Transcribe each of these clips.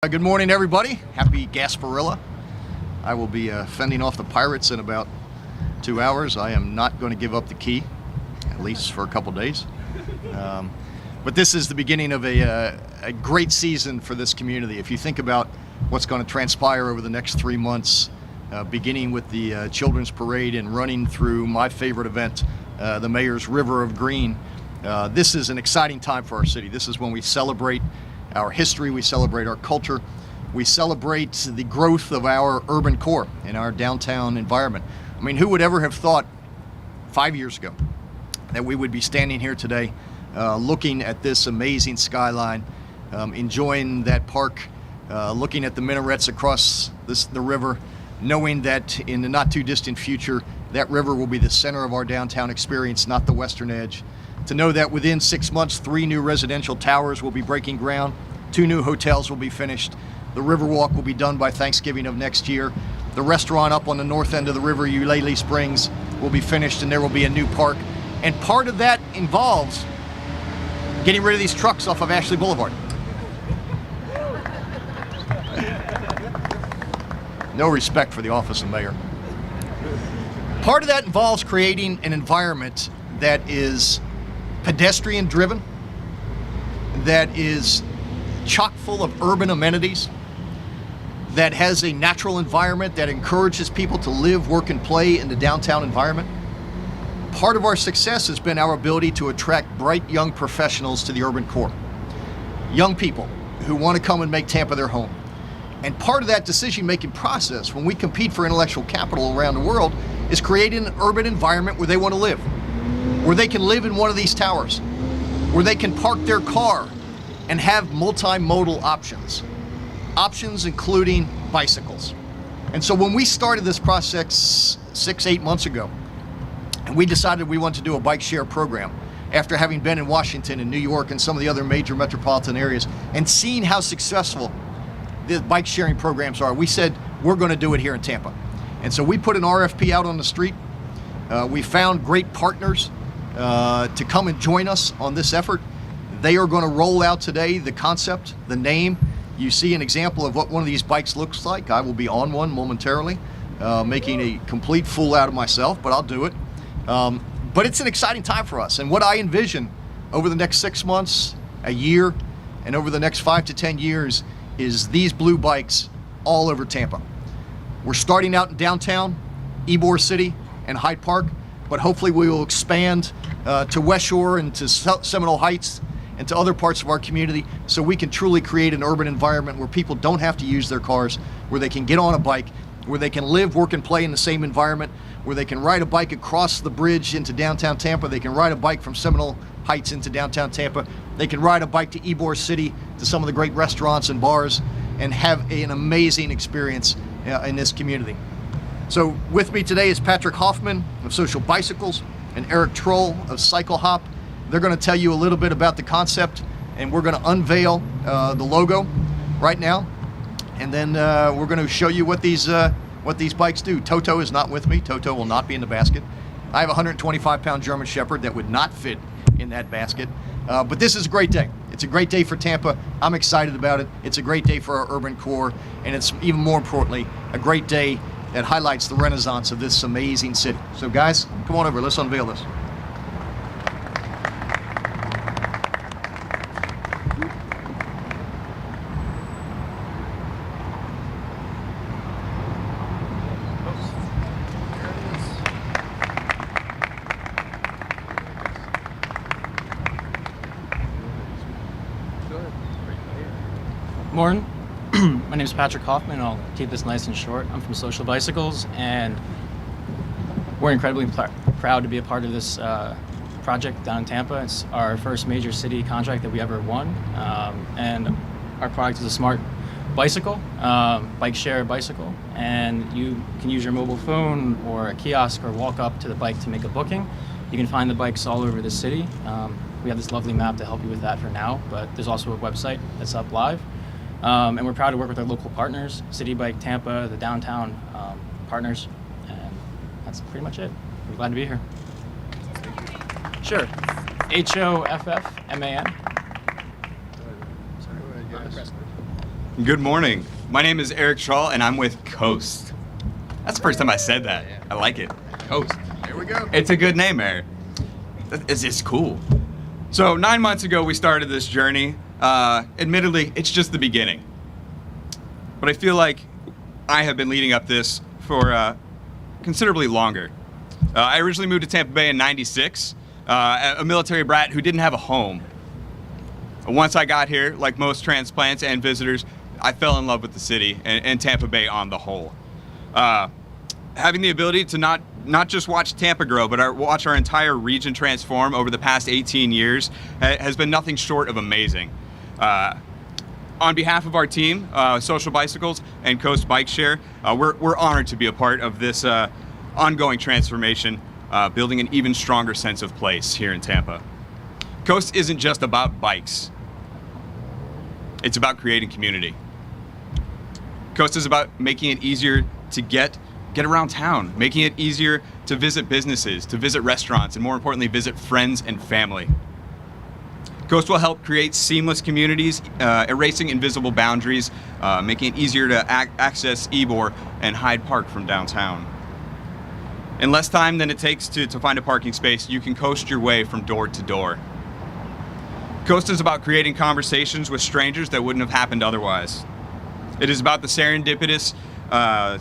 Good morning, everybody. Happy Gasparilla. I will be fending off the pirates in about 2 hours. I am not going to give up the key, at least for a couple days. But this is the beginning of a great season for this community. If you think about what's going to transpire over the next 3 months, beginning with the Children's Parade and running through my favorite event, the Mayor's River of Green, this is an exciting time for our city. This is when we celebrate our history, we celebrate our culture, we celebrate the growth of our urban core in our downtown environment. I mean, who would ever have thought 5 years ago that we would be standing here today looking at this amazing skyline, enjoying that park, looking at the minarets across the river, knowing that in the not too distant future that river will be the center of our downtown experience, not the western edge. To know that within 6 months, 3 new residential towers will be breaking ground, 2 new hotels will be finished, the Riverwalk will be done by Thanksgiving of next year, the restaurant up on the north end of the river, Eulalie Springs, will be finished, and there will be a new park. And part of that involves getting rid of these trucks off of Ashley Boulevard. No respect for the office of mayor. Part of that involves creating an environment that is pedestrian driven, that is chock full of urban amenities, that has a natural environment that encourages people to live, work, and play in the downtown environment. Part of our success has been our ability to attract bright young professionals to the urban core. Young people who want to come and make Tampa their home. And part of that decision-making process when we compete for intellectual capital around the world is creating an urban environment where they want to live, where they can live in one of these towers, where they can park their car and have multimodal options. Options including bicycles. And so when we started this process 6-8 months ago, and we decided we wanted to do a bike share program, after having been in Washington and New York and some of the other major metropolitan areas, and seeing how successful the bike sharing programs are, we said, we're going to do it here in Tampa. And so we put an RFP out on the street. We found great partners to come and join us on this effort. They are going to roll out today the concept, the name. You see an example of what one of these bikes looks like. I will be on one momentarily, making a complete fool out of myself, but I'll do it. But it's an exciting time for us. And what I envision over the next 6 months, a year, and over the next 5 to 10 years is these blue bikes all over Tampa. We're starting out in downtown, Ybor City, and Hyde Park, but hopefully we will expand to West Shore and to Seminole Heights and to other parts of our community so we can truly create an urban environment where people don't have to use their cars, where they can get on a bike, where they can live, work, and play in the same environment, where they can ride a bike across the bridge into downtown Tampa, they can ride a bike from Seminole Heights into downtown Tampa, they can ride a bike to Ybor City, to some of the great restaurants and bars, and have an amazing experience in this community. So with me today is Patrick Hoffman of Social Bicycles and Eric Troll of Cycle Hop. They're going to tell you a little bit about the concept, and we're going to unveil the logo right now, and then we're going to show you what these bikes do. Toto is not with me. Toto will not be in the basket. I have a 125-pound German Shepherd that would not fit in that basket. But this is a great day. It's a great day for Tampa. I'm excited about it. It's a great day for our urban core, and it's even more importantly, a great day that highlights the renaissance of this amazing city. So guys, come on over, let's unveil this. Morning. My name is Patrick Hoffman. I'll keep this nice and short. I'm from Social Bicycles, and we're incredibly proud to be a part of this project down in Tampa. It's our first major city contract that we ever won, and our product is a smart bicycle, bike share bicycle, and you can use your mobile phone or a kiosk or walk up to the bike to make a booking. You can find the bikes all over the city. We have this lovely map to help you with that for now, but there's also a website that's up live. And we're proud to work with our local partners, City Bike Tampa, the downtown partners, and that's pretty much it. We're glad to be here. Sure. Hoffman. Good morning. My name is Eric Schall, and I'm with Coast. That's the first time I said that. I like it. Coast. There we go. It's a good name, Eric. It's cool. So 9 months ago, we started this journey. Admittedly, it's just the beginning. But I feel like I have been leading up this for considerably longer. I originally moved to Tampa Bay in '96, a military brat who didn't have a home. Once I got here, like most transplants and visitors, I fell in love with the city and Tampa Bay on the whole. Having the ability to not just watch Tampa grow, but watch our entire region transform over the past 18 years has been nothing short of amazing. On behalf of our team, Social Bicycles and Coast Bike Share, we're honored to be a part of this ongoing transformation, building an even stronger sense of place here in Tampa. Coast isn't just about bikes. It's about creating community. Coast is about making it easier to get around town, making it easier to visit businesses, to visit restaurants, and more importantly, visit friends and family. Coast will help create seamless communities, erasing invisible boundaries, making it easier to access Ybor and Hyde Park from downtown. In less time than it takes to find a parking space, you can coast your way from door to door. Coast is about creating conversations with strangers that wouldn't have happened otherwise. It is about the serendipitous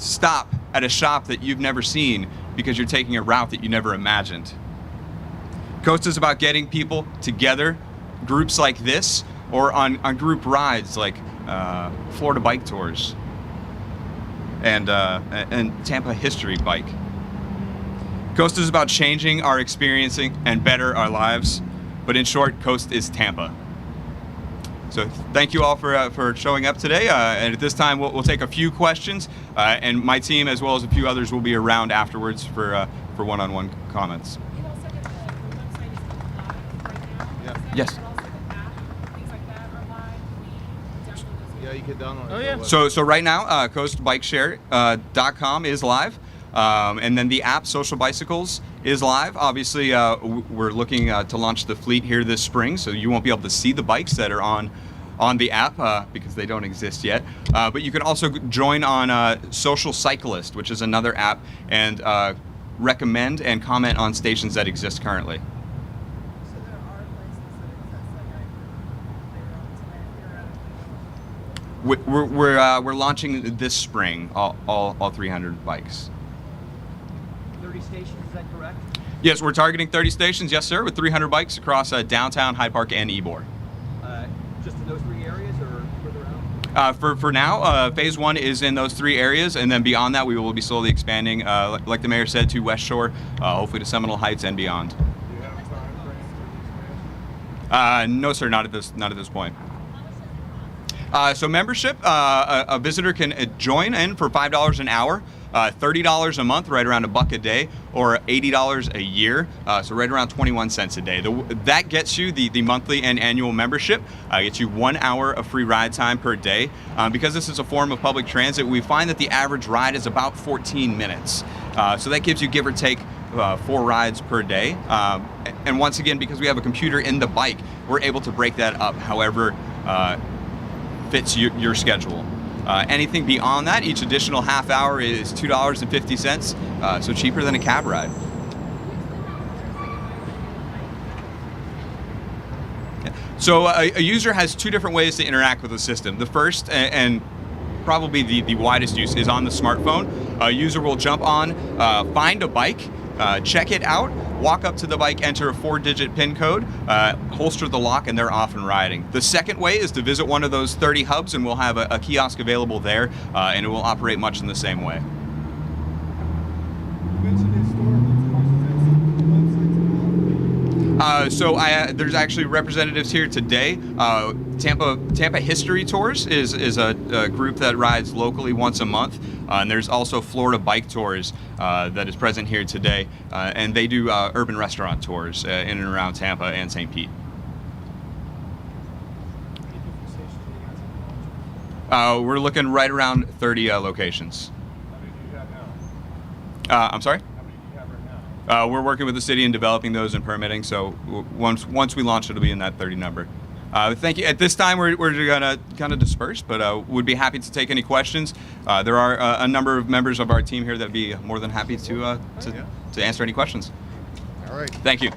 stop at a shop that you've never seen because you're taking a route that you never imagined. Coast is about getting people together, groups like this, or on group rides like Florida Bike Tours and Tampa History Bike. Coast is about changing our experiencing and better our lives, but in short, Coast is Tampa. So thank you all for showing up today, and at this time we'll take a few questions, and my team as well as a few others will be around afterwards for one-on-one comments. You also get the website is live right now. Yeah. Yes. But also the app, things like that are live. We definitely Yeah, you can download it. Oh, yeah. So right now, coastbikeshare.com is live, and then the app Social Bicycles is live. Obviously, we're looking to launch the fleet here this spring, so you won't be able to see the bikes that are on the app because they don't exist yet. But you can also join on Social Cyclist, which is another app, and recommend and comment on stations that exist currently. So there are places that exist, like I We're launching this spring all 300 bikes. 30 stations, is that correct? Yes, we're targeting 30 stations, yes sir, with 300 bikes across downtown, Hyde Park, and Ybor. Just in those three areas or further out? For now, phase one is in those three areas, and then beyond that, we will be slowly expanding, like the mayor said, to West Shore, hopefully to Seminole Heights and beyond. Do you have time frames for the expansion? No, sir, not at this point. So membership, a visitor can join in for $5 an hour, $30 a month, right around $1 a day, or $80 a year, so right around 21 cents a day. That gets you the monthly and annual membership, gets you 1 hour of free ride time per day. Because this is a form of public transit, we find that the average ride is about 14 minutes. So that gives you, give or take, 4 rides per day. And once again, because we have a computer in the bike, we're able to break that up however fits your schedule. Anything beyond that, each additional half hour is $2.50, so cheaper than a cab ride. So a user has 2 different ways to interact with the system. The first, and probably the widest use, is on the smartphone. A user will jump on, find a bike, check it out, walk up to the bike, enter a 4-digit PIN code, holster the lock, and they're off and riding. The second way is to visit one of those 30 hubs, and we'll have a kiosk available there, and it will operate much in the same way. You mentioned historical tours. Is that some websites involved? There's actually representatives here today. Tampa History Tours is a group that rides locally once a month, and there's also Florida Bike Tours that is present here today, and they do urban restaurant tours in and around Tampa and St. Pete. How many different stations are you guys involved? We're looking right around 30 locations. How many do you have now? I'm sorry? How many do you have right now? We're working with the city in developing those and permitting, so once we launch, it'll be in that 30 number. Thank you. At this time, we're going to kind of disperse, but would be happy to take any questions. There are a number of members of our team here that would be more than happy to answer any questions. All right. Thank you.